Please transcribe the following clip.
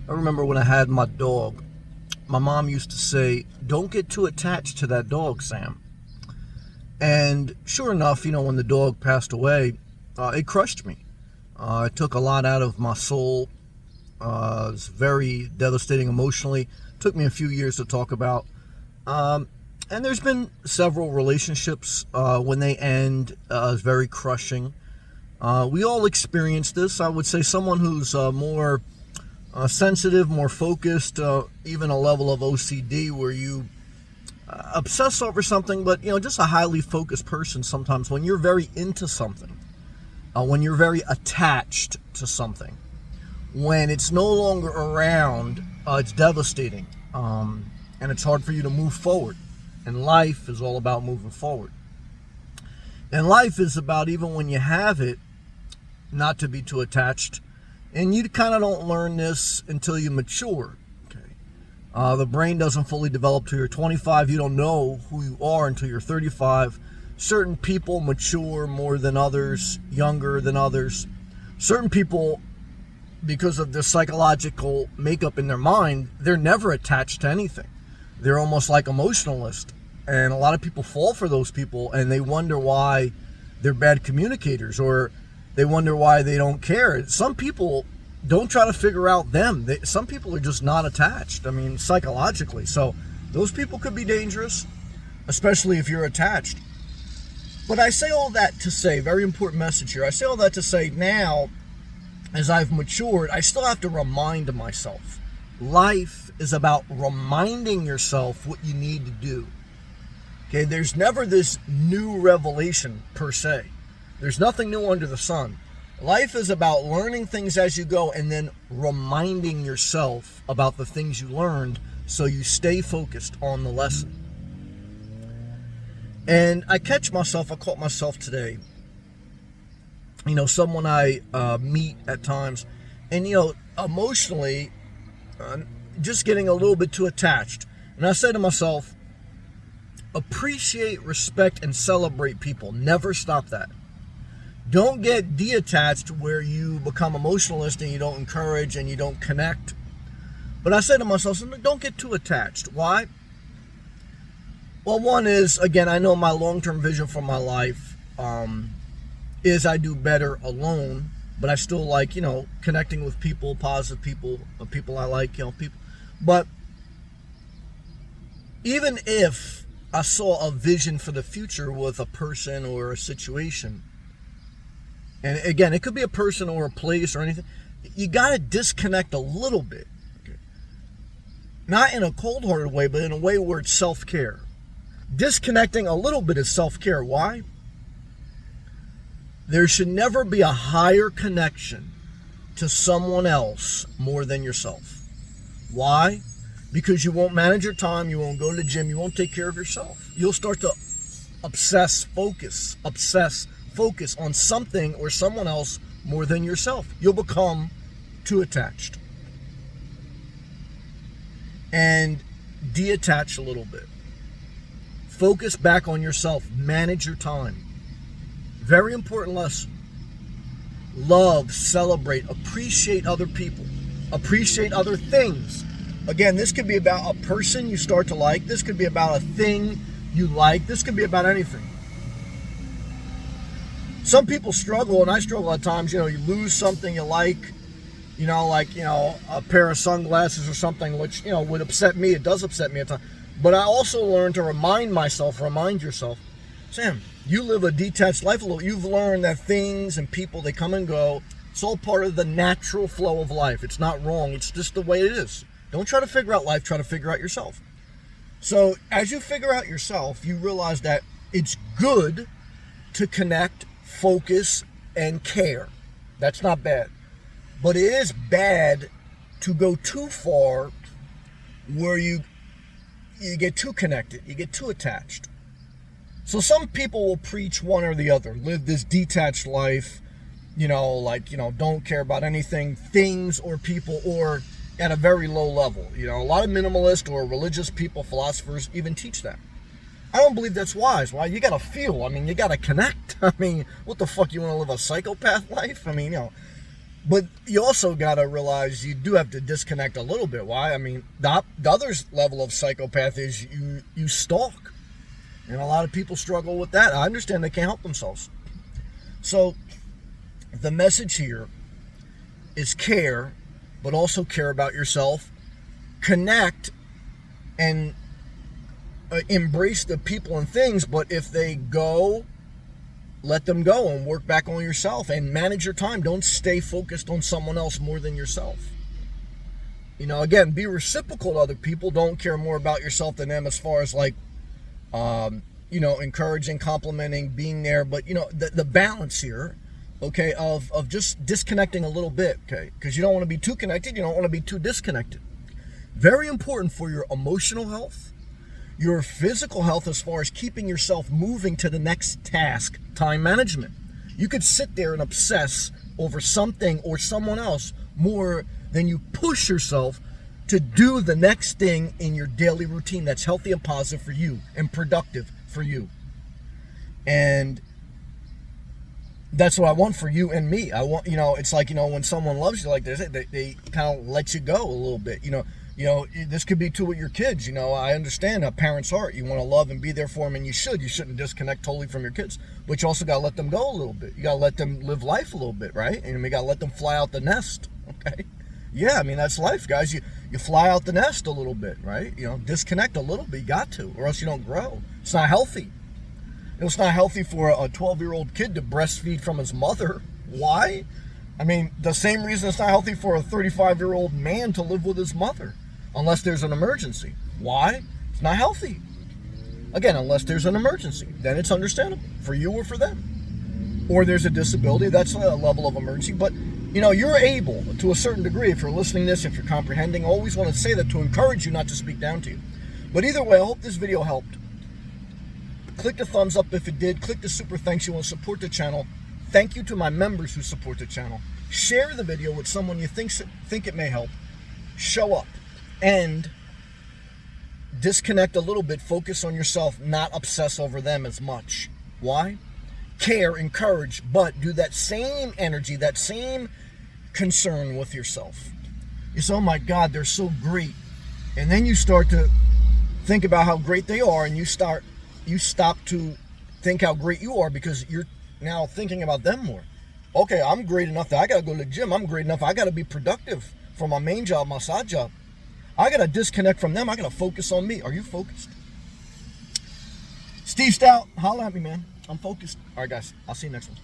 I remember when I had my dog, my mom used to say, "Don't get too attached to that dog, Sam." And sure enough, when the dog passed away, it crushed me. It took a lot out of my soul. It was very devastating emotionally. Took me a few years to talk about. And there's been several relationships when they end, is very crushing. We all experience this. I would say someone who's more sensitive, more focused, even a level of OCD where you obsess over something, but just a highly focused person. Sometimes when you're very into something, when you're very attached to something, when it's no longer around, it's devastating, and it's hard for you to move forward. And life is all about moving forward. And life is about, even when you have it, not to be too attached. And you kind of don't learn this until you mature. Okay. The brain doesn't fully develop till you're 25. You don't know who you are until you're 35. Certain people mature more than others, younger than others. Certain people, because of their psychological makeup in their mind, they're never attached to anything. They're almost like emotionalists. And a lot of people fall for those people, and they wonder why they're bad communicators, or they wonder why they don't care. Some people don't try to figure out them. Some people are just not attached, psychologically. So those people could be dangerous, especially if you're attached. But I say all that to say, very important message here. I say all that to say, now, as I've matured, I still have to remind myself. Life is about reminding yourself what you need to do. Okay, there's never this new revelation per se. There's nothing new under the sun. Life is about learning things as you go and then reminding yourself about the things you learned so you stay focused on the lesson. And I caught myself today, someone I meet at times, and emotionally, just getting a little bit too attached. And I say to myself, appreciate, respect, and celebrate people. Never stop that. Don't get detached where you become emotionalist and you don't encourage and you don't connect. But I say to myself, don't get too attached. Why? Well, one is, again, I know my long-term vision for my life is I do better alone, but I still like, connecting with people, positive people, people I like, people. But even if I saw a vision for the future with a person or a situation, and again, it could be a person or a place or anything, you got to disconnect a little bit. Okay? Not in a cold-hearted way, but in a way where it's self-care. Disconnecting a little bit is self-care. Why? There should never be a higher connection to someone else more than yourself. Why? Because you won't manage your time, you won't go to the gym, you won't take care of yourself. You'll start to focus on something or someone else more than yourself. You'll become too attached. And detach a little bit. Focus back on yourself. Manage your time. Very important lesson. Love, celebrate, appreciate other people. Appreciate other things. Again, this could be about a person you start to like. This could be about a thing you like. This could be about anything. Some people struggle, and I struggle at times. You lose something you like, a pair of sunglasses or something, which, would upset me. It does upset me at times. But I also learned to remind yourself, Sam, you live a detached life a little. You've learned that things and people, they come and go. It's all part of the natural flow of life. It's not wrong. It's just the way it is. Don't try to figure out life. Try to figure out yourself. So as you figure out yourself, you realize that it's good to connect, focus, and care. That's not bad. But it is bad to go too far where you get too connected, you get too attached. So some people will preach one or the other, live this detached life, don't care about anything, things or people, or at a very low level. A lot of minimalist or religious people, philosophers even teach that. I don't believe that's wise. Why? You gotta feel. You gotta connect. What the fuck? You wanna live a psychopath life? But you also got to realize you do have to disconnect a little bit. Why? I mean, the other level of psychopath is you stalk. And a lot of people struggle with that. I understand they can't help themselves. So the message here is care, but also care about yourself. Connect and embrace the people and things, but if they go, let them go and work back on yourself and manage your time. Don't stay focused on someone else more than yourself. You know, again, be reciprocal to other people. Don't care more about yourself than them as far as like, you know, encouraging, complimenting, being there. But, you know, the balance here, okay, of just disconnecting a little bit, okay, because you don't want to be too connected. You don't want to be too disconnected. Very important for your emotional health, your physical health as far as keeping yourself moving to the next task, time management. You could sit there and obsess over something or someone else more than you push yourself to do the next thing in your daily routine that's healthy and positive for you and productive for you. And that's what I want for you and me. I want, you know, it's like, you know, when someone loves you like this, they kind of let you go a little bit, you know, this could be too with your kids. You know, I understand a parent's heart. You want to love and be there for them, and you should. You shouldn't disconnect totally from your kids. But you also got to let them go a little bit. You got to let them live life a little bit, right? And we got to let them fly out the nest, okay? Yeah, I mean, that's life, guys. You fly out the nest a little bit, right? You know, disconnect a little bit. You got to, or else you don't grow. It's not healthy. It's not healthy for a 12-year-old kid to breastfeed from his mother. Why? I mean, the same reason it's not healthy for a 35-year-old man to live with his mother. Unless there's an emergency. Why? It's not healthy. Again, unless there's an emergency. Then it's understandable for you or for them. Or there's a disability. That's a level of emergency. But, you know, you're able, to a certain degree, if you're listening to this, if you're comprehending, I always want to say that to encourage you, not to speak down to you. But either way, I hope this video helped. Click the thumbs up if it did. Click the super thanks. You want to support the channel. Thank you to my members who support the channel. Share the video with someone you think it may help. Show up. And disconnect a little bit, focus on yourself, not obsess over them as much. Why? Care, encourage, but do that same energy, that same concern with yourself. You say, oh my God, they're so great. And then you start to think about how great they are, and you stop to think how great you are because you're now thinking about them more. Okay, I'm great enough that I got to go to the gym. I'm great enough I got to be productive for my main job, my side job. I got to disconnect from them. I got to focus on me. Are you focused? Steve Stout, holla at me, man. I'm focused. All right, guys. I'll see you next one.